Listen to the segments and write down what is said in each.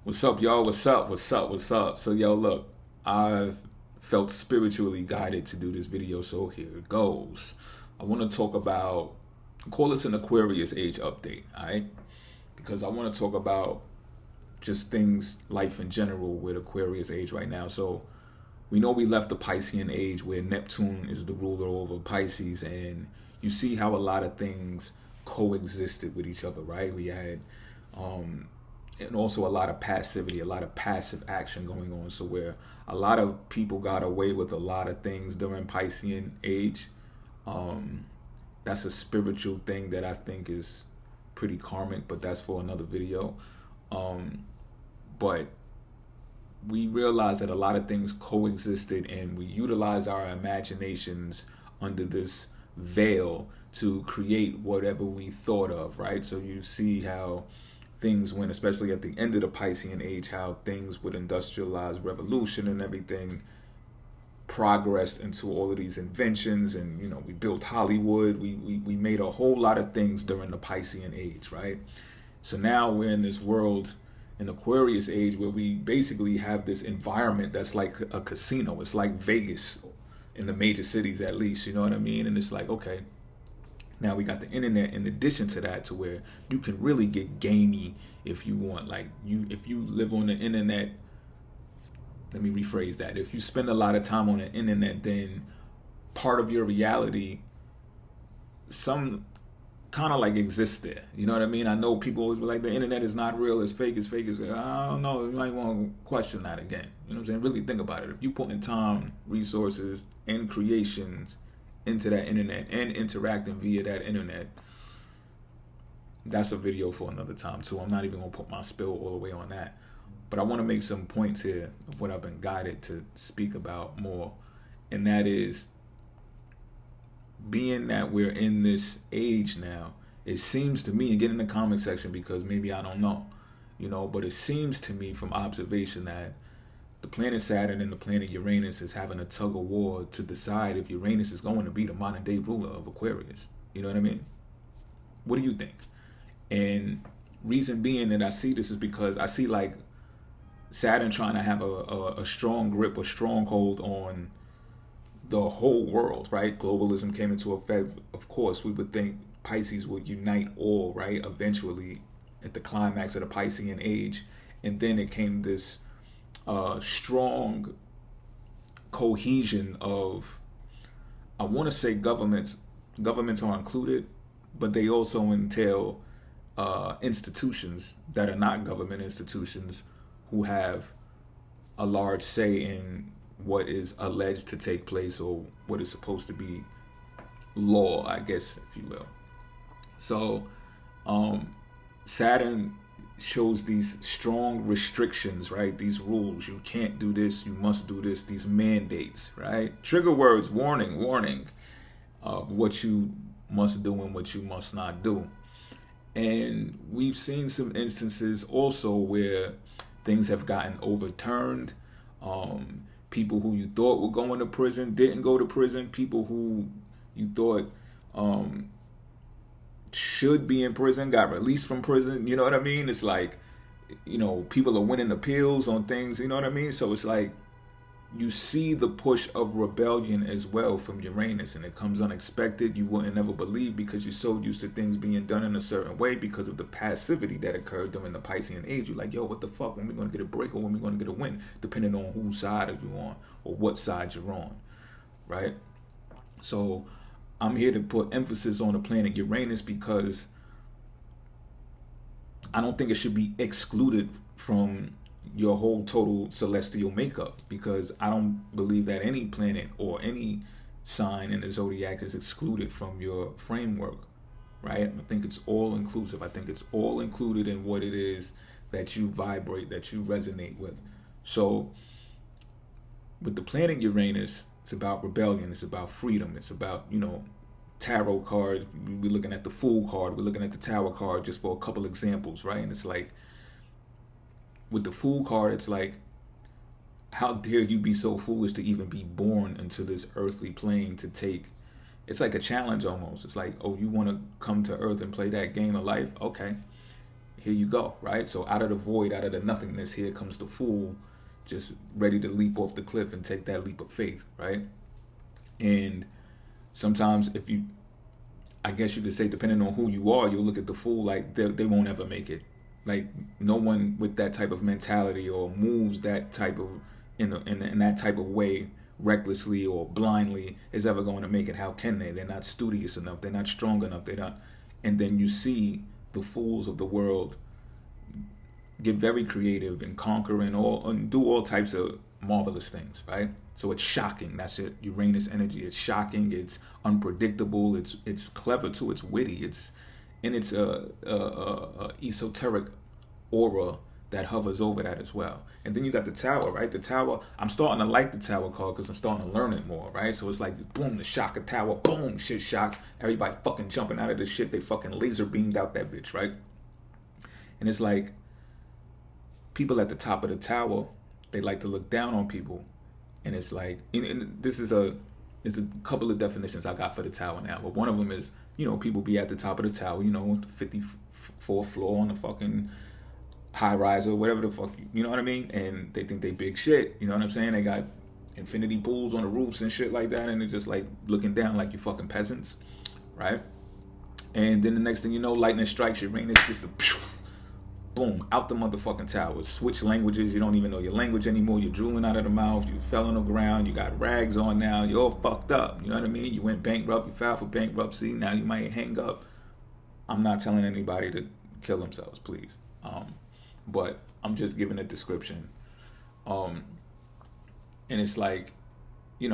What's up, y'all? What's up? What's up? What's up? So, yo, look, I've felt spiritually guided to do this video, so here it goes. I want to talk about, call this an Aquarius age update, all right? Because I want to talk about just things, life in general, with Aquarius age right now. So, we know we left the Piscean age where Neptune is the ruler over Pisces, and you see how a lot of things coexisted with each other, right? We had, and also a lot of passivity, a lot of passive action going on. So where a lot of people got away with a lot of things during Piscean age, that's a spiritual thing that I think is pretty karmic, but that's for another video. But we realized that a lot of things coexisted, and we utilize our imaginations under this veil to create whatever we thought of, right? So you see how things went, especially at the end of the Piscean age, how things with industrialized revolution and everything progressed into all of these inventions, and we built Hollywood, we made a whole lot of things during the Piscean age, right? So now we're in this world, in Aquarius age, where we basically have this environment that's like a casino. It's like Vegas in the major cities, at least, you know what I mean? And it's like, okay, now we got the internet in addition to that, to where you can really get gamey if you want. Like, if you live on the internet, let me rephrase that. If you spend a lot of time on the internet, then part of your reality, some kind of like exists there. You know what I mean? I know people always be like, the internet is not real, it's fake, it's fake, it's fake. I don't know, you might want to question that again. You know what I'm saying? Really think about it. If you put in time, resources, and creations into that internet and interacting via that internet, that's a video for another time too. I'm not even gonna put my spill all the way on that, but I want to make some points here of what I've been guided to speak about more, and that is, being that we're in this age now, it seems to me, and get in the comment section because maybe I don't know, but it seems to me from observation that the planet Saturn and the planet Uranus is having a tug of war to decide if Uranus is going to be the modern day ruler of Aquarius. You know what I mean? What do you think? And reason being that I see this is because I see like Saturn trying to have a strong grip, a stronghold on the whole world, right? Globalism came into effect. Of course, we would think Pisces would unite all, right? Eventually, at the climax of the Piscean age. And then it came this strong cohesion of, I want to say governments are included, but they also entail institutions that are not government institutions who have a large say in what is alleged to take place, or what is supposed to be law, I guess, if you will. So Saturn shows these strong restrictions, right? These rules. You can't do this, you must do this, these mandates, right? Trigger words, warning, what you must do and what you must not do. And we've seen some instances also where things have gotten overturned. People who you thought were going to prison didn't go to prison. People who you thought should be in prison got released from prison. You know what I mean? It's like, people are winning appeals on things. You know what I mean? So it's like you see the push of rebellion as well from Uranus, and it comes unexpected. You wouldn't ever believe, because you're so used to things being done in a certain way because of the passivity that occurred during the Piscean age. You're like, yo, what the fuck? When we going to get a break, or when we going to get a win? Depending on whose side are you on, or what side you're on, right? So I'm here to put emphasis on the planet Uranus because I don't think it should be excluded from your whole total celestial makeup, because I don't believe that any planet or any sign in the zodiac is excluded from your framework, right? I think it's all inclusive. I think it's all included in what it is that you vibrate, that you resonate with. So with the planet Uranus, it's about rebellion, it's about freedom, it's about, tarot cards. We're looking at the Fool card, we're looking at the Tower card, just for a couple examples, right? And it's like, with the Fool card, it's like, how dare you be so foolish to even be born into this earthly plane to take, it's like a challenge almost. It's like, oh, you want to come to earth and play that game of life? Okay, here you go, right? So out of the void, out of the nothingness, here comes the fool, just ready to leap off the cliff and take that leap of faith, right? And sometimes if you, I guess you could say, depending on who you are, you'll look at the fool like they won't ever make it. Like no one with that type of mentality or moves that type of in that type of way recklessly or blindly is ever going to make it. How can they? They're not studious enough. They're not strong enough. They're not. And then you see the fools of the world get very creative and conquer and do all types of marvelous things, right? So it's shocking. That's it. Uranus energy. It's shocking. It's unpredictable. It's clever too. It's witty. It's a esoteric aura that hovers over that as well. And then you got the Tower, right? The Tower, I'm starting to like the Tower card because I'm starting to learn it more, right? So it's like, boom, the shock of Tower, boom, shit shocks. Everybody fucking jumping out of this shit. They fucking laser beamed out that bitch, right? And it's like, people at the top of the Tower, they like to look down on people. And it's like, and this is there's a couple of definitions I got for the Tower now. But one of them is, people be at the top of the Tower, 54th floor on the fucking high rise or whatever the fuck, you know what I mean? And they think they big shit, you know what I'm saying? They got infinity pools on the roofs and shit like that, and they're just like looking down like you fucking peasants, right? And then the next thing you know, lightning strikes Uranus, just a boom, out the motherfucking tower. Switch languages, you don't even know your language anymore, you're drooling out of the mouth, you fell on the ground, you got rags on now, you're all fucked up, you know what I mean? You went bankrupt, you filed for bankruptcy, now you might hang up. I'm not telling anybody to kill themselves, please. But I'm just giving a description. And it's like,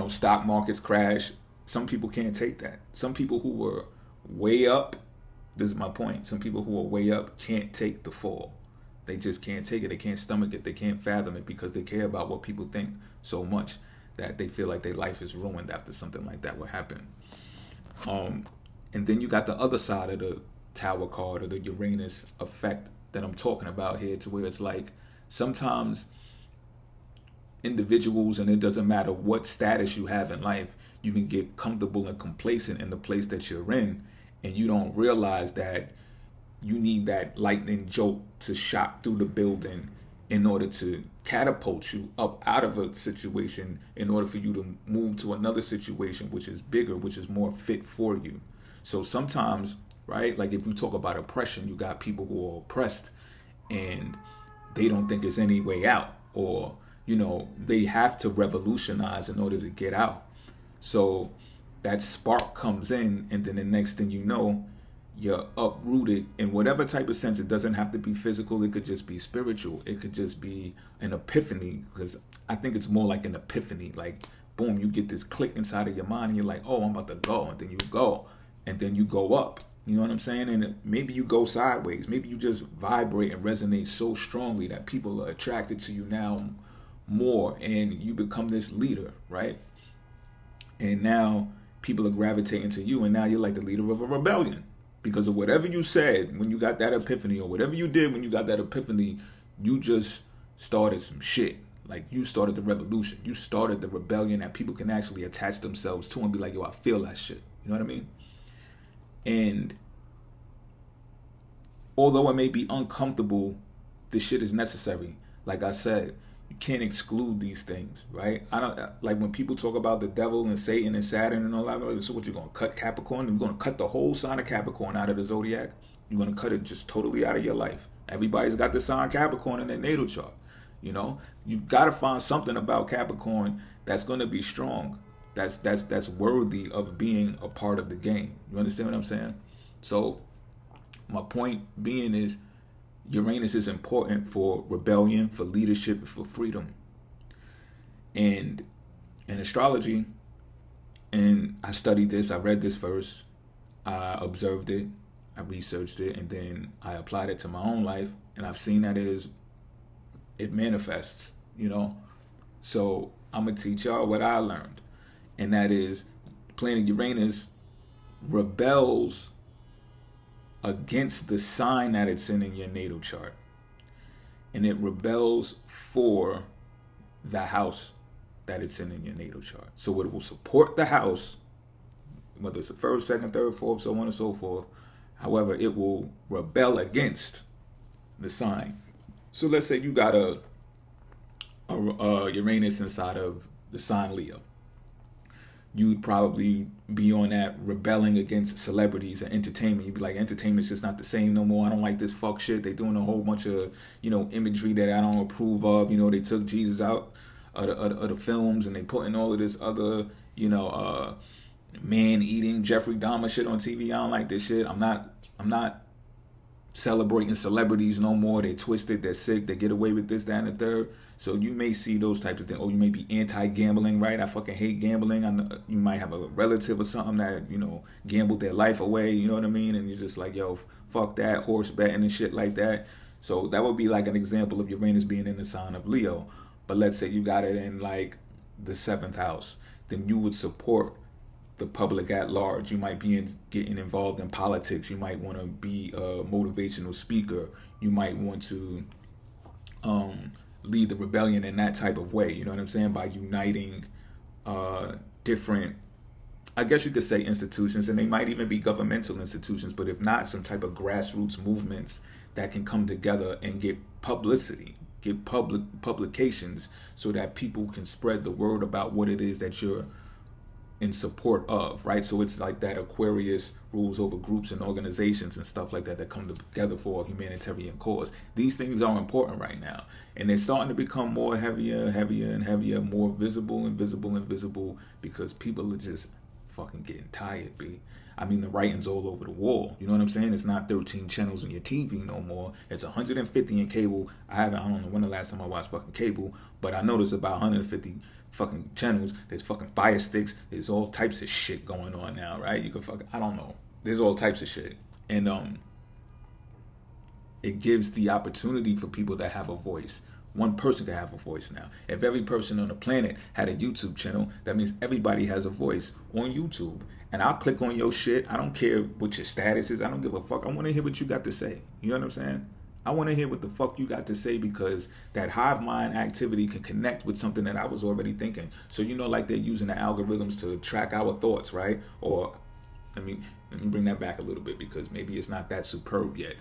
stock markets crash. Some people can't take that. Some people who were way up, this is my point, some people who are way up can't take the fall. They just can't take it. They can't stomach it. They can't fathom it because they care about what people think so much that they feel like their life is ruined after something like that would happen. And then you got the other side of the Tower card, or the Uranus effect that I'm talking about here, to where it's like sometimes individuals, and it doesn't matter what status you have in life, you can get comfortable and complacent in the place that you're in, and you don't realize that you need that lightning jolt to shock through the building in order to catapult you up out of a situation, in order for you to move to another situation which is bigger, which is more fit for you. So sometimes, right, like if you talk about oppression, you got people who are oppressed and they don't think there's any way out, or they have to revolutionize in order to get out. So that spark comes in, and then the next thing you know, you're uprooted in whatever type of sense. It doesn't have to be physical. It could just be spiritual. It could just be an epiphany, because I think it's more like an epiphany. Like, boom, you get this click inside of your mind and you're like, oh, I'm about to go. And then you go, and then you go up. You know what I'm saying? And maybe you go sideways. Maybe you just vibrate and resonate so strongly that people are attracted to you now more, and you become this leader, right? And now people are gravitating to you, and now you're like the leader of a rebellion because of whatever you said when you got that epiphany, or whatever you did when you got that epiphany. You just started some shit. Like, you started the revolution. You started the rebellion that people can actually attach themselves to and be like, yo, I feel that shit. You know what I mean? And although it may be uncomfortable, this shit is necessary. Like I said, you can't exclude these things, right? I don't like when people talk about the devil and Satan and Saturn and all that. Like, so what, you're gonna cut Capricorn? You're gonna cut the whole sign of Capricorn out of the zodiac? You're gonna cut it just totally out of your life? Everybody's got the sign Capricorn in their natal chart. You gotta find something about Capricorn that's gonna be strong. That's worthy of being a part of the game. You understand what I'm saying? So my point being is, Uranus is important for rebellion, for leadership, for freedom. And in astrology, and I studied this, I read this first, I observed it, I researched it, and then I applied it to my own life, and I've seen that it manifests, So I'm going to teach y'all what I learned. And that is, planet Uranus rebels against the sign that it's in your natal chart. And it rebels for the house that it's in your natal chart. So it will support the house, whether it's the first, second, third, fourth, so on and so forth. However, it will rebel against the sign. So let's say you got a Uranus inside of the sign Leo. You'd probably be on that rebelling against celebrities and entertainment. You'd be like, entertainment's just not the same no more. I don't like this fuck shit. They doing a whole bunch of, imagery that I don't approve of. They took Jesus out of the films, and they putting all of this other, man eating Jeffrey Dahmer shit on TV. I don't like this shit. I'm not celebrating celebrities no more. They're twisted, they're sick, they get away with this, that, and the third. So you may see those types of things. Or you may be anti-gambling, right? I fucking hate gambling. I know you might have a relative or something that, gambled their life away, you know what I mean? And you're just like, yo, fuck that, horse betting and shit like that. So that would be like an example of Uranus being in the sign of Leo. But let's say you got it in like the 7th house. Then you would support the public at large. You might be getting involved in politics. You might want to be a motivational speaker. You might want to lead the rebellion in that type of way. You know what I'm saying? By uniting different, I guess you could say, institutions, and they might even be governmental institutions, but if not, some type of grassroots movements that can come together and get publicity, get publications, so that people can spread the word about what it is that you're in support of, right? So it's like that Aquarius rules over groups and organizations and stuff like that that come together for a humanitarian cause. These things are important right now, and they're starting to become more heavier and heavier, more visible and visible, because people are just fucking getting tired, B. I mean, the writing's all over the wall. You know what I'm saying? It's not 13 channels on your TV no more. It's 150 in cable. I don't know when the last time I watched fucking cable, but I know there's about 150 fucking channels. There's fucking fire sticks. There's all types of shit going on now, right? You can I don't know. There's all types of shit. And it gives the opportunity for people that have a voice. One person can have a voice now. If every person on the planet had a YouTube channel, that means everybody has a voice on YouTube. And I'll click on your shit. I don't care what your status is. I don't give a fuck. I want to hear what you got to say. You know what I'm saying? I want to hear what the fuck you got to say, because that hive mind activity can connect with something that I was already thinking. So, like they're using the algorithms to track our thoughts, right? Or, let me bring that back a little bit, because maybe it's not that superb yet.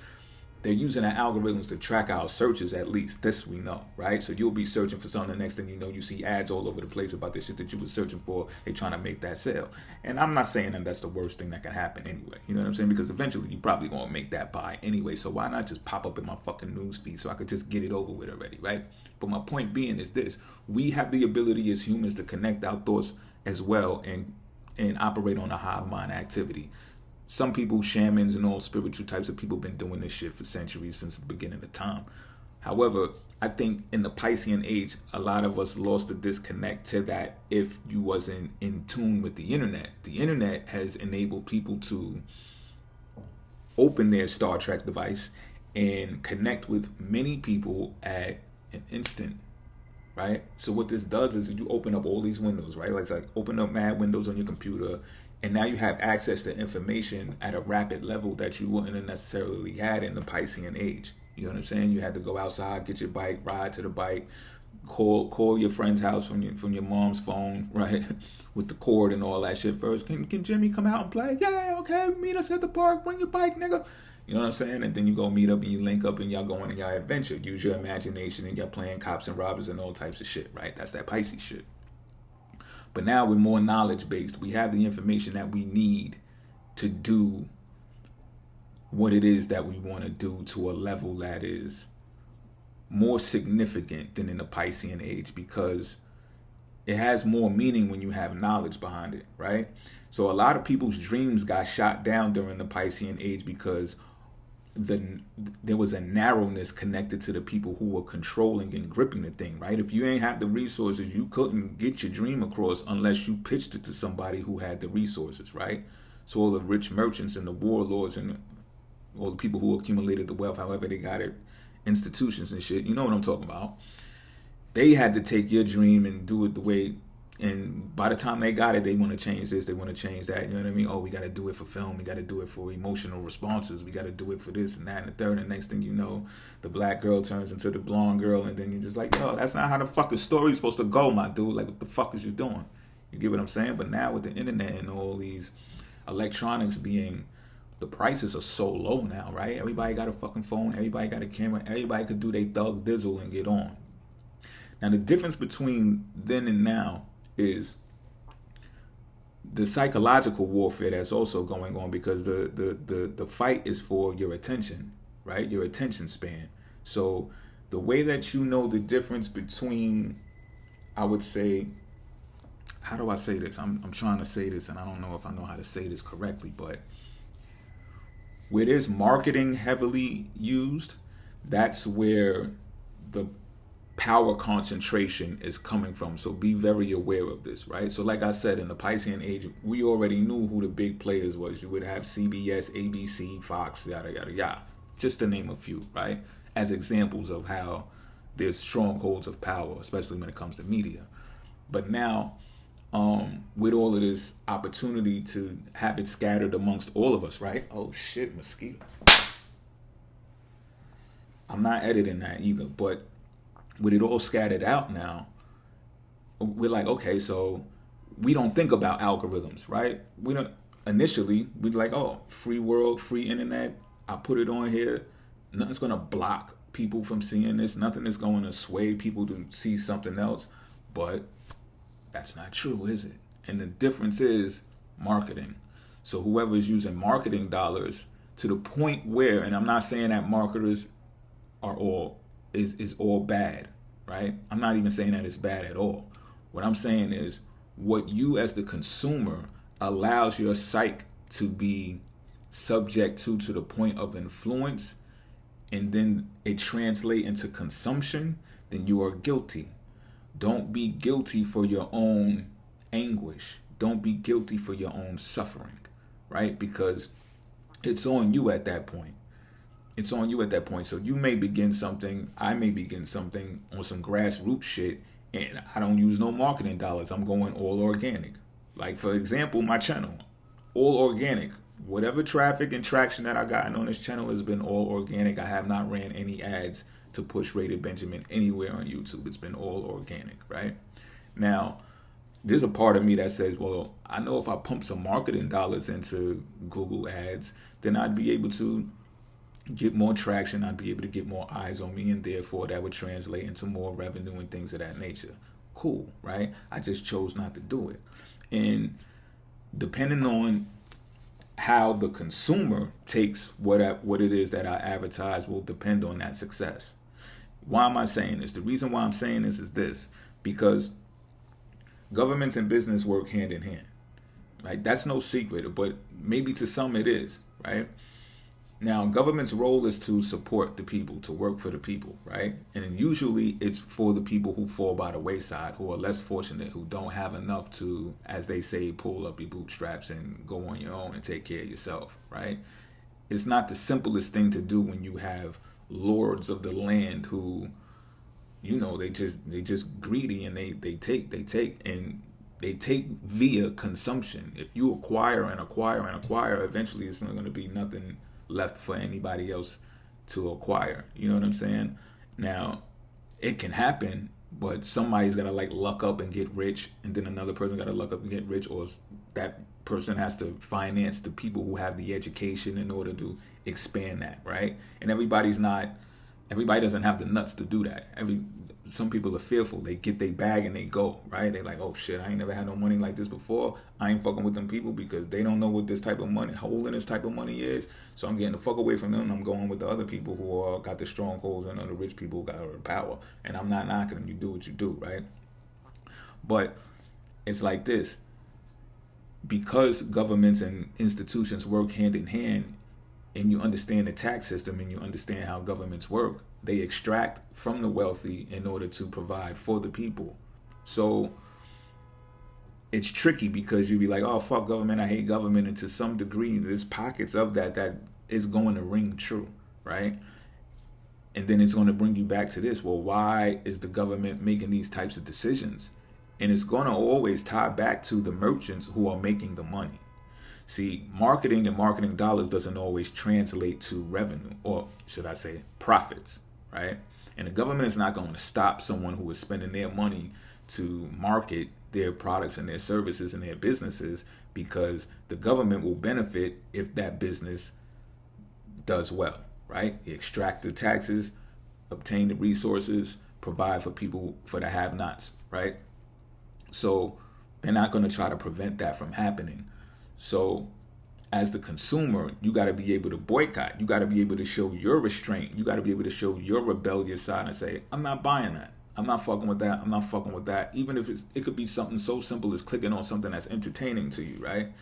They're using the algorithms to track our searches, at least. This we know, right? So you'll be searching for something. The next thing you know, you see ads all over the place about the shit that you were searching for. They're trying to make that sale. And I'm not saying that that's the worst thing that can happen anyway. You know what I'm saying? Because eventually you're probably going to make that buy anyway. So why not just pop up in my fucking news feed so I could just get it over with already, right? But my point being is this. We have the ability as humans to connect our thoughts as well and operate on a hive mind activity. Some people, shamans and all spiritual types of people, been doing this shit for centuries, since the beginning of time. However, I think in the Piscean age, a lot of us lost the disconnect to that if you wasn't in tune with the internet. The internet has enabled people to open their Star Trek device and connect with many people at an instant, right? So what this does is you open up all these windows, right? Like open up mad windows on your computer, and now you have access to information at a rapid level that you wouldn't have necessarily had in the Piscean age. You know what I'm saying? You had to go outside, get your bike, ride to the bike, call your friend's house from your mom's phone, right? With the cord and all that shit first. Can Jimmy come out and play? Yeah, okay, meet us at the park, bring your bike, nigga. You know what I'm saying? And then you go meet up and you link up and y'all go on your adventure. Use your imagination and y'all playing cops and robbers and all types of shit, right? That's that Pisces shit. But now we're more knowledge-based. We have the information that we need to do what it is that we want to do to a level that is more significant than in the Piscean age, because it has more meaning when you have knowledge behind it, right? So a lot of people's dreams got shot down during the Piscean age because there was a narrowness connected to the people who were controlling and gripping the thing, right? If you ain't have the resources, you couldn't get your dream across unless you pitched it to somebody who had the resources, right? So all the rich merchants and the warlords and all the people who accumulated the wealth, however they got it, institutions and shit, you know what I'm talking about. They had to take your dream and do it the way, and by the time they got it, they want to change this, they want to change that, you know what I mean? Oh, we got to do it for film, we got to do it for emotional responses, we got to do it for this and that and the third, and next thing you know, the black girl turns into the blonde girl, and then you're just like, yo, that's not how the fucking story's supposed to go, my dude. Like, what the fuck is you doing? You get what I'm saying? But now with the internet and all these electronics being the prices are so low now, right? Everybody got a fucking phone. Everybody got a camera. Everybody could do their thug dizzle and get on. Now, the difference between then and now is the psychological warfare that's also going on, because the fight is for your attention, right? Your attention span. So the way that you know the difference between, I would say, how do I say this? I'm trying to say this, and I don't know if I know how to say this correctly, but where there's marketing heavily used, that's where the power concentration is coming from. So be very aware of this, right? So like I said, in the Piscean age, we already knew who the big players was. You would have CBS, ABC, Fox, yada, yada, yada, just to name a few, right? As examples of how there's strongholds of power, especially when it comes to media. But now, with all of this opportunity to have it scattered amongst all of us, right? Oh shit, mosquito. I'm not editing that either, but with it all scattered out now, we're like, okay, so we don't think about algorithms, right? We don't. Initially, we'd like, oh, free world, free internet. I put it on here. Nothing's gonna block people from seeing this. Nothing is going to sway people to see something else. But that's not true, is it? And the difference is marketing. So whoever is using marketing dollars to the point where, and I'm not saying that marketers are all is all bad, right? I'm not even saying that it's bad at all. What I'm saying is what you as the consumer allows your psyche to be subject to the point of influence, and then it translate into consumption, then you are guilty. Don't be guilty for your own anguish. Don't be guilty for your own suffering, right? Because it's on you at that point. It's on you at that point. So you may begin something, I may begin something on some grassroots shit, and I don't use no marketing dollars. I'm going all organic. Like, for example, my channel, all organic. Whatever traffic and traction that I gotten on this channel has been all organic. I have not ran any ads to push Rated Benjamin anywhere on YouTube. It's been all organic, right? Now, there's a part of me that says, well, I know if I pump some marketing dollars into Google ads, then I'd be able to get more traction. I'd be able to get more eyes on me, and therefore that would translate into more revenue and things of that nature. Cool, right? I just chose not to do it. And depending on how the consumer takes what it is that I advertise will depend on that success. Why am I saying this? The reason why I'm saying this is this, because governments and business work hand in hand, right? That's no secret, but maybe to some it is, right? Now, government's role is to support the people, to work for the people, right? And usually it's for the people who fall by the wayside, who are less fortunate, who don't have enough to, as they say, pull up your bootstraps and go on your own and take care of yourself, right? It's not the simplest thing to do when you have lords of the land who, you know, they just greedy, and they take via consumption. If you acquire and acquire and acquire, eventually it's not going to be nothing left for anybody else to acquire. You know what I'm saying? Now, it can happen, but somebody's got to like luck up and get rich, and then another person got to luck up and get rich, or that person has to finance the people who have the education in order to expand that, right? And everybody doesn't have the nuts to do that. Some people are fearful. They get their bag and they go, right? They're like, oh shit, I ain't never had no money like this before. I ain't fucking with them people because they don't know what this type of money, holding this type of money is. So I'm getting the fuck away from them. I'm going with the other people who got the strongholds and the rich people who got the power. And I'm not knocking them. You do what you do, right? But it's like this. Because governments and institutions work hand in hand, and you understand the tax system and you understand how governments work, they extract from the wealthy in order to provide for the people. So it's tricky because you be like, oh, fuck government, I hate government. And to some degree, there's pockets of that is going to ring true, right? And then it's going to bring you back to this. Well, why is the government making these types of decisions? And it's going to always tie back to the merchants who are making the money. See, marketing and marketing dollars doesn't always translate to revenue, or should I say profits, right? And the government is not going to stop someone who is spending their money to market their products and their services and their businesses, because the government will benefit if that business does well, right? Extract the taxes, obtain the resources, provide for people, for the have-nots, right? So they're not going to try to prevent that from happening. So as the consumer, you got to be able to boycott. You got to be able to show your restraint. You got to be able to show your rebellious side and say, I'm not buying that. I'm not fucking with that. I'm not fucking with that. Even if it could be something so simple as clicking on something that's entertaining to you, right?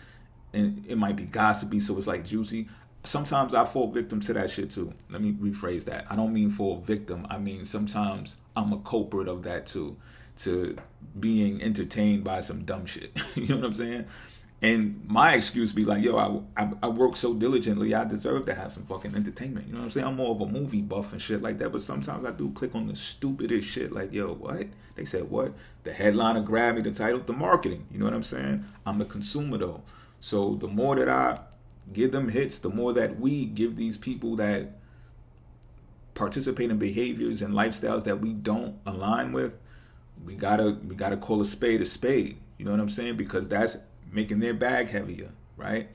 And it might be gossipy, so it's like juicy. Sometimes I fall victim to that shit too. Let me rephrase that. I don't mean fall victim. I mean sometimes I'm a culprit of that too, to being entertained by some dumb shit. You know what I'm saying? And my excuse be like, yo, I work so diligently, I deserve to have some fucking entertainment. You know what I'm saying? I'm more of a movie buff and shit like that, but sometimes I do click on the stupidest shit like, yo, what? They said what? The headliner grabbed me, the title, the marketing. You know what I'm saying? I'm the consumer though. So the more that I give them hits, the more that we give these people that participate in behaviors and lifestyles that we don't align with, we gotta call a spade a spade. You know what I'm saying? Because that's making their bag heavier, right?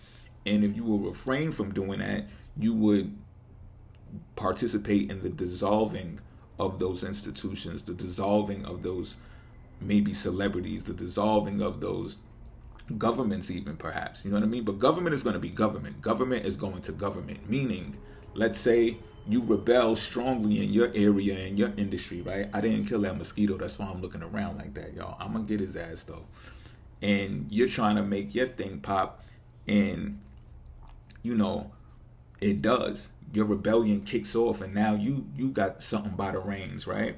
And if you will refrain from doing that, you would participate in the dissolving of those institutions, the dissolving of those maybe celebrities, the dissolving of those governments even perhaps. You know what I mean? But government is going to be government. Government is going to government. Meaning, let's say you rebel strongly in your area, in your industry, right? I didn't kill that mosquito. That's why I'm looking around like that, y'all. I'm going to get his ass though. And you're trying to make your thing pop, and you know it does. Your rebellion kicks off, and now you got something by the reins, right?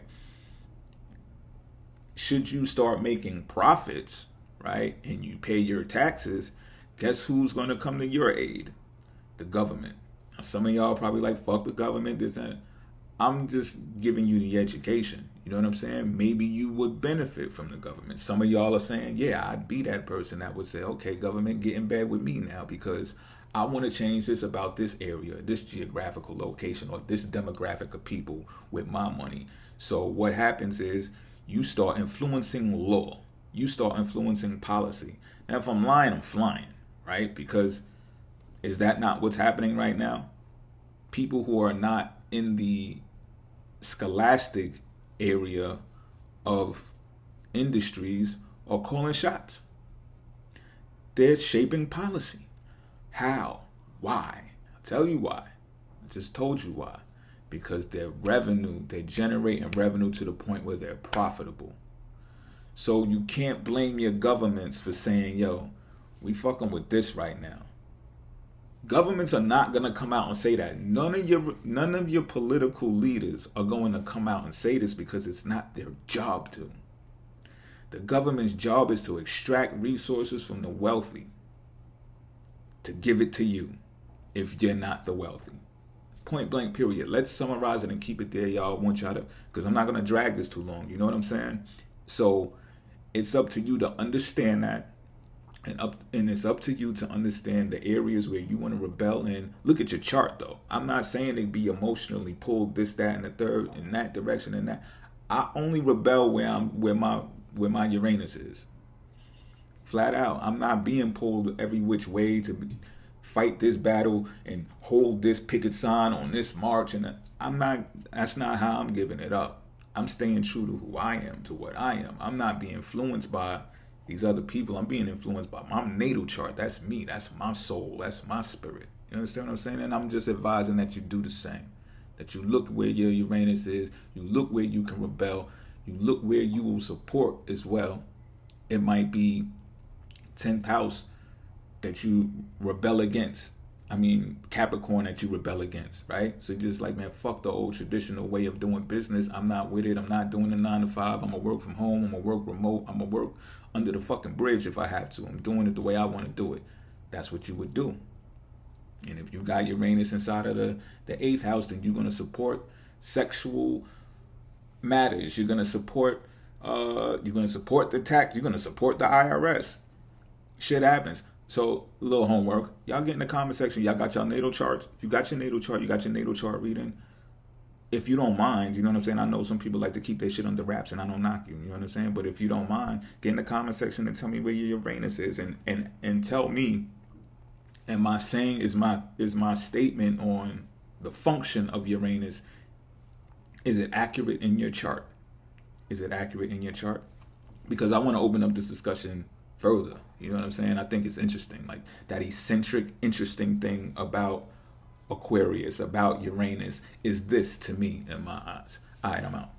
Should you start making profits, right, and you pay your taxes, guess who's going to come to your aid? The government. Now, some of y'all probably like, fuck the government, this and that. I'm just giving you the education. You know what I'm saying? Maybe you would benefit from the government. Some of y'all are saying, yeah, I'd be that person that would say, okay, government, get in bed with me now because I want to change this about this area, this geographical location, or this demographic of people with my money. So what happens is you start influencing law. You start influencing policy. Now, if I'm lying, I'm flying, right? Because is that not what's happening right now? People who are not in the scholastic area of industries are calling shots. They're shaping policy. How? Why? I'll tell you why. I just told you why. Because they're generating revenue to the point where they're profitable. So you can't blame your governments for saying, yo, we fucking with this right now. Governments are not going to come out and say that. None of your political leaders are going to come out and say this because it's not their job to. The government's job is to extract resources from the wealthy to give it to you if you're not the wealthy. Point blank, period. Let's summarize it and keep it there, y'all. I want y'all to, because I'm not going to drag this too long. You know what I'm saying? So it's up to you to understand that. And it's up to you to understand the areas where you want to rebel in. Look at your chart, though. I'm not saying they be emotionally pulled this, that, and the third, in that direction and that. I only rebel where my Uranus is. Flat out. I'm not being pulled every which way to fight this battle and hold this picket sign on this march. And that's not how I'm giving it up. I'm staying true to who I am, to what I am. I'm not being influenced by these other people. I'm being influenced by my natal chart. That's me. That's my soul. That's my spirit. You understand what I'm saying? And I'm just advising that you do the same. That you look where your Uranus is. You look where you can rebel. You look where you will support as well. It might be 10th house that you rebel against. I mean, Capricorn that you rebel against, right? So just like, man, fuck the old traditional way of doing business. I'm not with it. I'm not doing the 9 to 5. I'm going to work from home. I'm going to work remote. I'm going to work under the fucking bridge if I have to. I'm doing it the way I want to do it. That's what you would do. And if you got Uranus inside of the 8th house, then you're going to support sexual matters. You're going to support the tax. You're going to support the IRS. Shit happens. So, a little homework. Y'all get in the comment section. Y'all got y'all natal charts. If you got your natal chart, you got your natal chart reading. if you don't mind, you know what I'm saying? I know some people like to keep their shit under wraps, and I don't knock you, you know what I'm saying? But if you don't mind, get in the comment section and tell me where your Uranus is, and tell me, am I saying, is my statement on the function of Uranus, is it accurate in your chart? Is it accurate in your chart? Because I want to open up this discussion further. You know what I'm saying? I think it's interesting, like that eccentric, interesting thing about Aquarius, about Uranus, is this to me in my eyes. All right, I'm out.